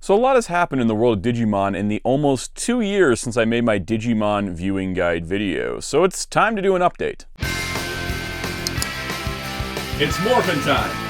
So a lot has happened in the world of Digimon in the almost 2 years since I made my Digimon viewing guide video, so it's time to do an update. It's morphin' time!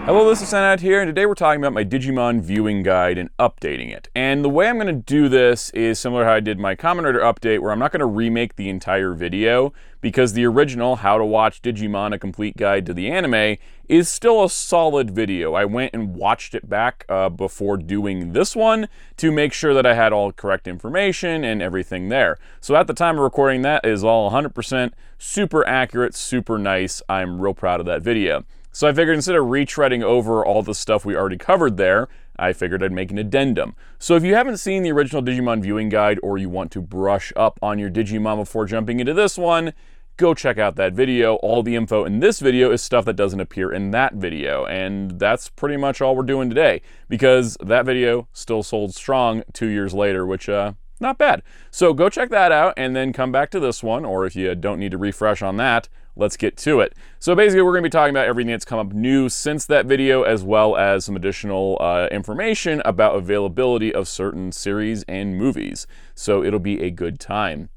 Hello, this is Soundout here, and today we're talking about my Digimon viewing guide and updating it. And the way I'm going to do this is similar to how I did my Kamen Rider update, where I'm not going to remake the entire video, because the original How to Watch Digimon, A Complete Guide to the Anime, is still a solid video. I went and watched it back before doing this one to make sure that I had all correct information and everything there. So at the time of recording, that is all 100% super accurate, super nice. I'm real proud of that video. So I figured instead of retreading over all the stuff we already covered there, I figured I'd make an addendum. So if you haven't seen the original Digimon viewing guide, or you want to brush up on your Digimon before jumping into this one, go check out that video. All the info in this video is stuff that doesn't appear in that video, and that's pretty much all we're doing today, because that video still sold strong 2 years later, which, not bad. So go check that out, and then come back to this one, or if you don't need to refresh on that, let's get to it. So basically, we're going to be talking about everything that's come up new since that video, as well as some additional information about availability of certain series and movies. So it'll be a good time.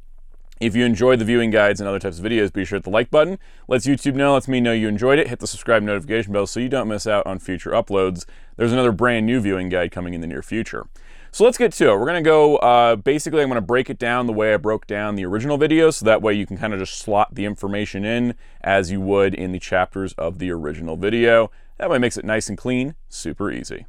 If you enjoy the viewing guides and other types of videos, be sure to hit the like button. Lets YouTube know, lets me know you enjoyed it. Hit the subscribe notification bell so you don't miss out on future uploads. There's another brand new viewing guide coming in the near future. So let's get to it. We're going to go, basically I'm going to break it down the way I broke down the original video, so that way you can kind of just slot the information in as you would in the chapters of the original video. That way it makes it nice and clean, super easy.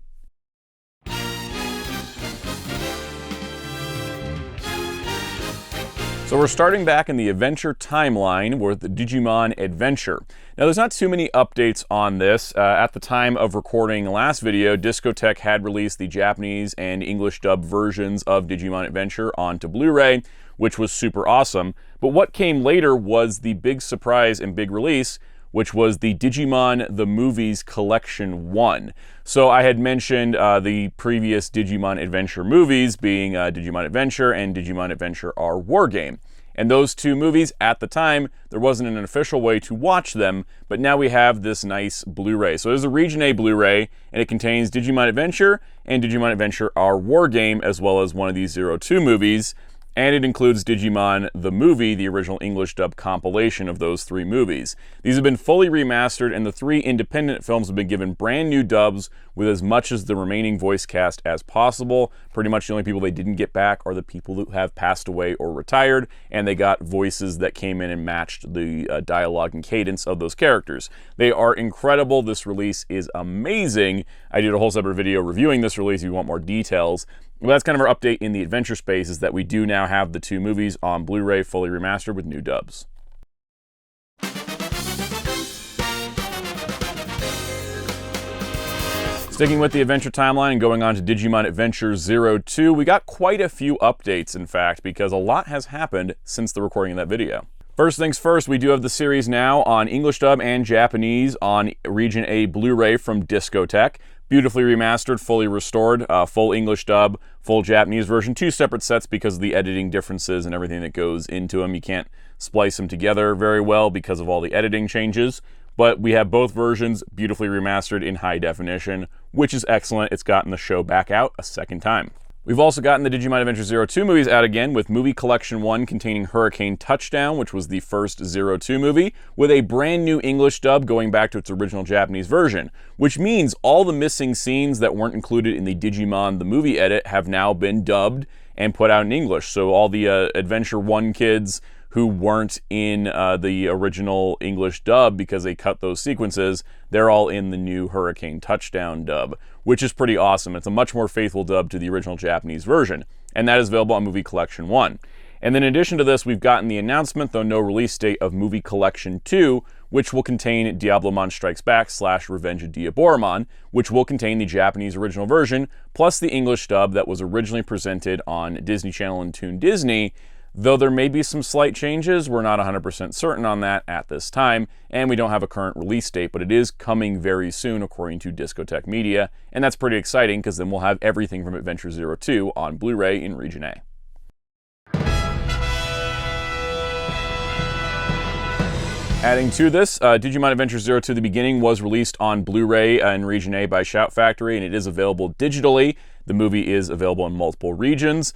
So we're starting back in the adventure timeline with the Digimon Adventure. Now there's not too many updates on this. At the time of recording the last video, Discotech had released the Japanese and English dub versions of Digimon Adventure onto Blu-ray, which was super awesome. But what came later was the big surprise and big release, which was the Digimon The Movies Collection 1. So I had mentioned the previous Digimon Adventure movies being Digimon Adventure and Digimon Adventure R War Game. And those two movies, at the time, there wasn't an official way to watch them, but now we have this nice Blu-ray. So there's a Region A Blu-ray, and it contains Digimon Adventure and Digimon Adventure R War Game, as well as one of these 02 movies. And it includes Digimon the Movie, the original English dub compilation of those 3 movies. These have been fully remastered, and the 3 independent films have been given brand new dubs with as much as the remaining voice cast as possible. Pretty much the only people they didn't get back are the people who have passed away or retired, and they got voices that came in and matched the dialogue and cadence of those characters. They are incredible. This release is amazing. I did a whole separate video reviewing this release if you want more details. Well, that's kind of our update in the adventure space, is that we do now have the 2 movies on Blu-ray fully remastered with new dubs. Sticking with the adventure timeline and going on to Digimon Adventure 02, we got quite a few updates, in fact, because a lot has happened since the recording of that video. First things first, we do have the series now on English dub and Japanese on Region A Blu-ray from Discotech. Beautifully remastered, fully restored, full English dub, full Japanese version. 2 separate sets because of the editing differences and everything that goes into them. You can't splice them together very well because of all the editing changes. But we have both versions beautifully remastered in high definition, which is excellent. It's gotten the show back out a second time. We've also gotten the Digimon Adventure 02 movies out again, with Movie Collection 1 containing Hurricane Touchdown, which was the first 02 movie, with a brand new English dub going back to its original Japanese version, which means all the missing scenes that weren't included in the Digimon the Movie edit have now been dubbed and put out in English. So all the Adventure 1 kids who weren't in the original English dub because they cut those sequences, they're all in the new Hurricane Touchdown dub, which is pretty awesome. It's a much more faithful dub to the original Japanese version, and that is available on Movie Collection 1. And then in addition to this, we've gotten the announcement, though no release date, of Movie Collection 2, which will contain Diablomon Strikes Back / Revenge of Diaboromon, which will contain the Japanese original version, plus the English dub that was originally presented on Disney Channel and Toon Disney. Though there may be some slight changes, we're not 100% certain on that at this time, and we don't have a current release date, but it is coming very soon according to Discotech Media, and that's pretty exciting because then we'll have everything from Adventure 02 on Blu-ray in Region A. Adding to this, Digimon Adventure 02 The Beginning was released on Blu-ray in Region A by Shout Factory, and it is available digitally. The movie is available in multiple regions.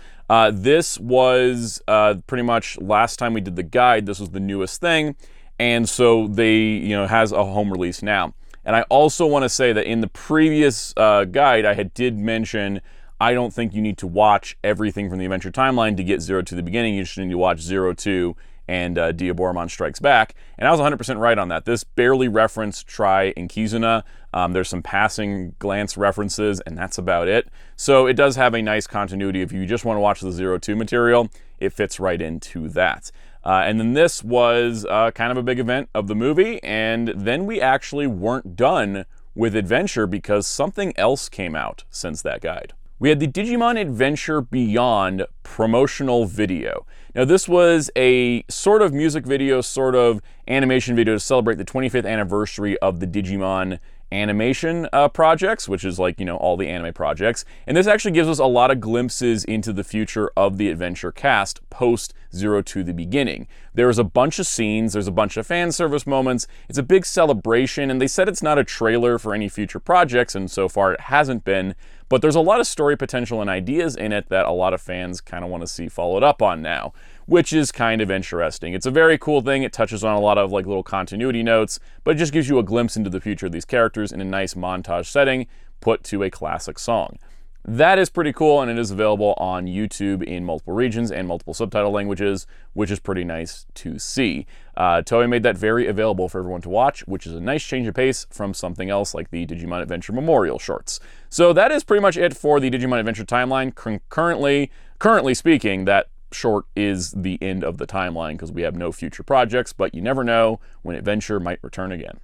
This was pretty much last time we did the guide. This was the newest thing, and so they, has a home release now. And I also want to say that in the previous guide, I did mention I don't think you need to watch everything from the Adventure timeline to get 02 The Beginning. You just need to watch 02 and Diaboromon Strikes Back. And I was 100% right on that. This barely referenced Tri and Kizuna. There's some passing glance references, and that's about it. So it does have a nice continuity. If you just want to watch the 02 material, it fits right into that. And then this was kind of a big event of the movie, and then we actually weren't done with Adventure because something else came out since that guide. We had the Digimon Adventure Beyond promotional video. Now this was a sort of music video, sort of animation video to celebrate the 25th anniversary of the Digimon animation projects, which is like, all the anime projects. And this actually gives us a lot of glimpses into the future of the Adventure cast post 02 The Beginning. There's a bunch of scenes, there's a bunch of fan service moments, it's a big celebration, and they said it's not a trailer for any future projects, and so far it hasn't been, but there's a lot of story potential and ideas in it that a lot of fans kind of want to see followed up on now, which is kind of interesting. It's a very cool thing. It touches on a lot of like little continuity notes, but it just gives you a glimpse into the future of these characters in a nice montage setting put to a classic song. That is pretty cool, and it is available on YouTube in multiple regions and multiple subtitle languages, which is pretty nice to see. Toei made that very available for everyone to watch, which is a nice change of pace from something else like the Digimon Adventure Memorial shorts. So that is pretty much it for the Digimon Adventure timeline. Currently speaking, that short is the end of the timeline because we have no future projects, but you never know when Adventure might return again.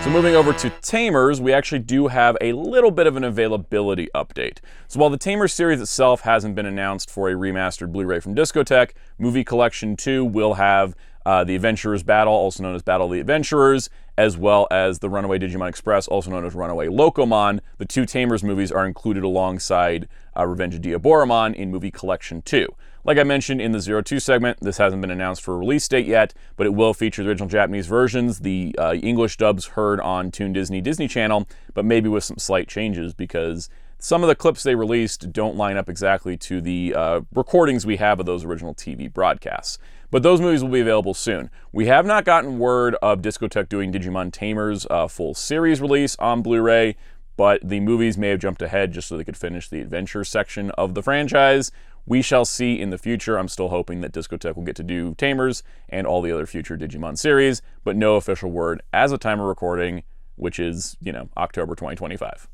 So moving over to Tamers, we actually do have a little bit of an availability update. So while the Tamers series itself hasn't been announced for a remastered Blu-ray from Discotek, Movie Collection 2 will have the Adventurers Battle, also known as Battle of the Adventurers, as well as the Runaway Digimon Express, also known as Runaway Locomon. The two Tamers movies are included alongside Revenge of Diaboromon in Movie Collection 2. Like I mentioned in the 02 segment, this hasn't been announced for a release date yet, but it will feature the original Japanese versions, the English dubs heard on Toon Disney Channel, but maybe with some slight changes because some of the clips they released don't line up exactly to the recordings we have of those original TV broadcasts. But those movies will be available soon. We have not gotten word of Discotek doing Digimon Tamers full series release on Blu-ray, but the movies may have jumped ahead just so they could finish the adventure section of the franchise. We shall see in the future. I'm still hoping that Discotek will get to do Tamers and all the other future Digimon series, but no official word as of time of recording, which is, October 2025.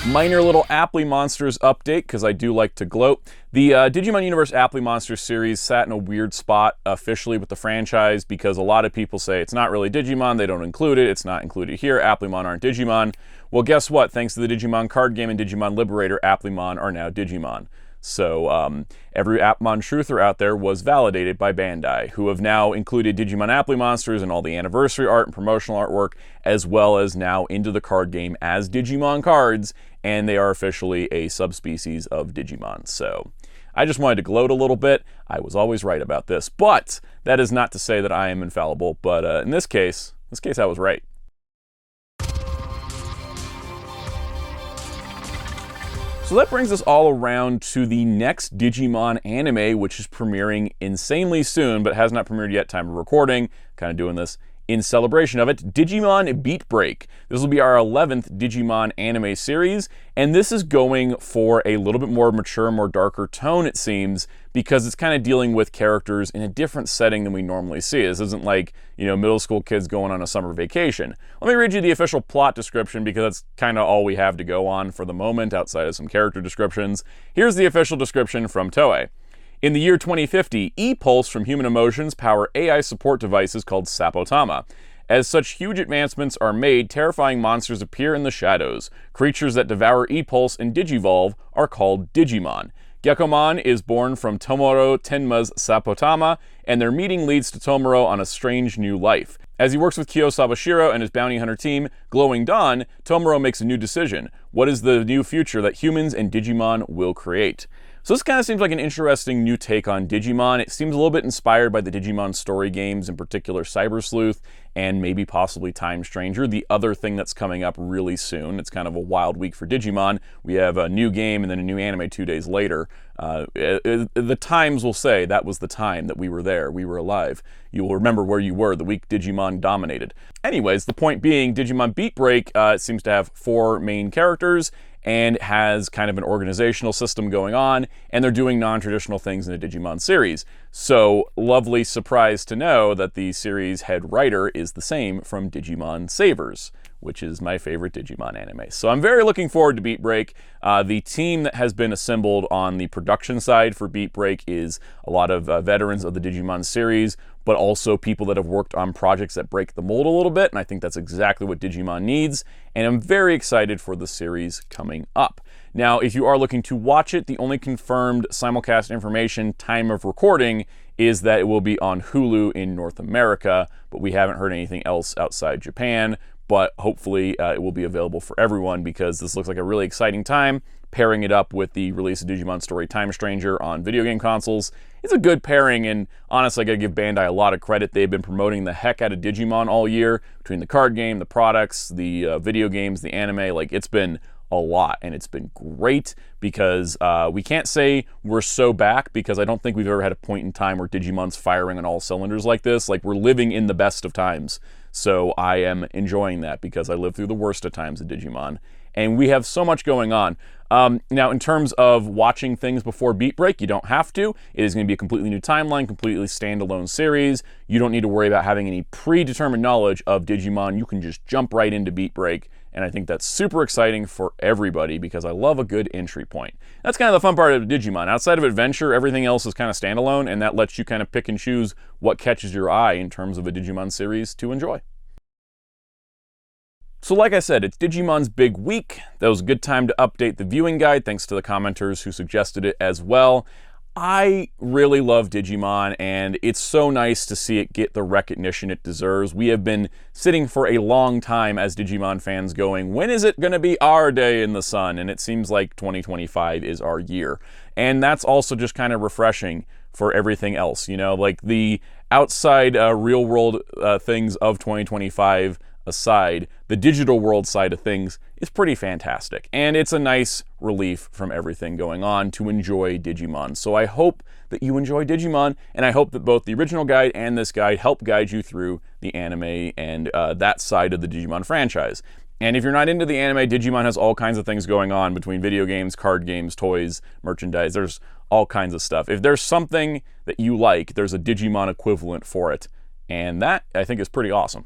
Minor little Applimonsters update, because I do like to gloat. The Digimon Universe Applimonsters series sat in a weird spot officially with the franchise because a lot of people say it's not really Digimon, they don't include it, it's not included here, Applimon aren't Digimon. Well, guess what? Thanks to the Digimon card game and Digimon Liberator, Applimon are now Digimon. So every Appmon truther out there was validated by Bandai, who have now included Digimon Applimonsters in all the anniversary art and promotional artwork, as well as now into the card game as Digimon cards, and they are officially a subspecies of Digimon. So I just wanted to gloat a little bit. I was always right about this, but that is not to say that I am infallible. But in this case I was right. So that brings us all around to the next Digimon anime, which is premiering insanely soon, but has not premiered yet, time of recording. Kind of doing this in celebration of it. Digimon Beatbreak. This will be our 11th Digimon anime series, and this is going for a little bit more mature, more darker tone, it seems, because it's kind of dealing with characters in a different setting than we normally see. This isn't like, middle school kids going on a summer vacation. Let me read you the official plot description because that's kind of all we have to go on for the moment outside of some character descriptions. Here's the official description from Toei. In the year 2050, E-Pulse from Human Emotions power AI support devices called Sapotama. As such huge advancements are made, terrifying monsters appear in the shadows. Creatures that devour E-Pulse and Digivolve are called Digimon. Gekkomon is born from Tomoro Tenma's Sapotama, and their meeting leads to Tomoro on a strange new life. As he works with Kyo Sabashiro and his bounty hunter team, Glowing Dawn, Tomoro makes a new decision. What is the new future that humans and Digimon will create? So this kind of seems like an interesting new take on Digimon. It seems a little bit inspired by the Digimon story games, in particular Cyber Sleuth, and maybe possibly Time Stranger, the other thing that's coming up really soon. It's kind of a wild week for Digimon. We have a new game and then a new anime 2 days later. The Times will say that was the time that we were there, we were alive. You will remember where you were the week Digimon dominated. Anyways, the point being, Digimon Beatbreak seems to have 4 main characters, and has kind of an organizational system going on, and they're doing non-traditional things in a Digimon series. So, lovely surprise to know that the series head writer is the same from Digimon Savers, which is my favorite Digimon anime. So I'm very looking forward to Beatbreak. The team that has been assembled on the production side for Beatbreak is a lot of veterans of the Digimon series, but also people that have worked on projects that break the mold a little bit, and I think that's exactly what Digimon needs, and I'm very excited for the series coming up. Now, if you are looking to watch it, the only confirmed simulcast information, time of recording, is that it will be on Hulu in North America, but we haven't heard anything else outside Japan, but hopefully it will be available for everyone, because this looks like a really exciting time. Pairing it up with the release of Digimon Story Time Stranger on video game consoles, it's a good pairing, and honestly, I gotta give Bandai a lot of credit. They've been promoting the heck out of Digimon all year, between the card game, the products, the video games, the anime. Like, it's been a lot, and it's been great, because we can't say we're so back, because I don't think we've ever had a point in time where Digimon's firing on all cylinders like this. Like, we're living in the best of times. So I am enjoying that, because I lived through the worst of times of Digimon. And we have so much going on. Now, in terms of watching things before Beatbreak, you don't have to. It is going to be a completely new timeline, completely standalone series. You don't need to worry about having any predetermined knowledge of Digimon. You can just jump right into Beatbreak. And I think that's super exciting for everybody, because I love a good entry point. That's kind of the fun part of Digimon. Outside of adventure, everything else is kind of standalone, and that lets you kind of pick and choose what catches your eye in terms of a Digimon series to enjoy. So like I said, it's Digimon's big week. That was a good time to update the viewing guide, thanks to the commenters who suggested it as well. I really love Digimon, and it's so nice to see it get the recognition it deserves. We have been sitting for a long time as Digimon fans going, when is it going to be our day in the sun? And it seems like 2025 is our year. And that's also just kind of refreshing for everything else, you know, like the outside real world things of 2025 aside, the digital world side of things is pretty fantastic, and it's a nice relief from everything going on to enjoy Digimon. So I hope that you enjoy Digimon, and I hope that both the original guide and this guide help guide you through the anime and that side of the Digimon franchise. And if you're not into the anime, Digimon has all kinds of things going on between video games, card games, toys, merchandise. There's all kinds of stuff. If there's something that you like, there's a Digimon equivalent for it, and that, I think, is pretty awesome.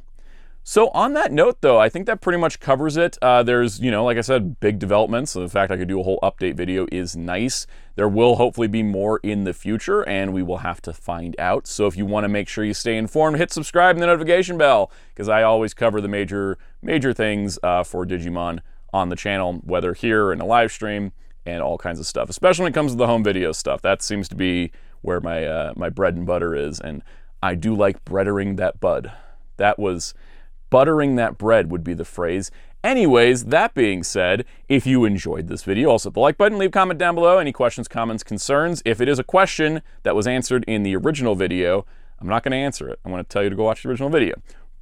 So on that note, though, I think that pretty much covers it. There's, you know, like I said, big developments. So the fact I could do a whole update video is nice. There will hopefully be more in the future, and we will have to find out. So if you want to make sure you stay informed, hit subscribe and the notification bell, because I always cover the major things for Digimon on the channel, whether here in a live stream and all kinds of stuff, especially when it comes to the home video stuff. That seems to be where my bread and butter is, and I do like breadering that bud. Buttering that bread would be the phrase. Anyways, that being said, if you enjoyed this video, also hit the like button, leave a comment down below, any questions, comments, concerns. If it is a question that was answered in the original video, I'm not going to answer it. I'm going to tell you to go watch the original video.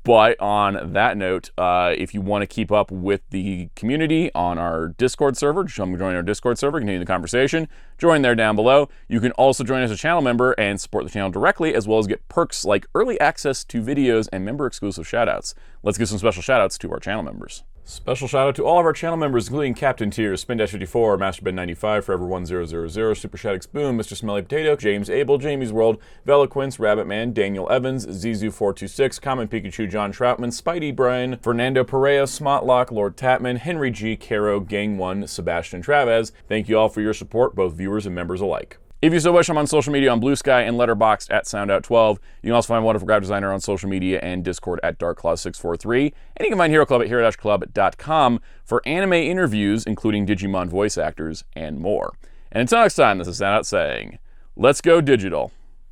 But on that note, if you want to keep up with the community on our Discord server, join our Discord server, continue the conversation, join there down below. You can also join as a channel member and support the channel directly, as well as get perks like early access to videos and member-exclusive shoutouts. Let's give some special shoutouts to our channel members. Special shout out to all of our channel members, including Captain Tier, Spin-54, MasterBed95, Forever1000, Super Shadix Boom, Mr. Smelly Potato, James Abel, Jamie's World, Veloquince, Rabbitman, Daniel Evans, Zizu426, Common Pikachu, John Troutman, Spidey Brian, Fernando Perea, Smotlock, Lord Tapman, Henry G, Caro, Gang1, Sebastian Travez. Thank you all for your support, both viewers and members alike. If you so wish, I'm on social media on Blue Sky and Letterboxd at Soundout12. You can also find Wonderful Graphic Designer on social media and Discord at DarkClaw643. And you can find Hero Club at hero-club.com for anime interviews, including Digimon voice actors and more. And until next time, this is Soundout saying, let's go digital.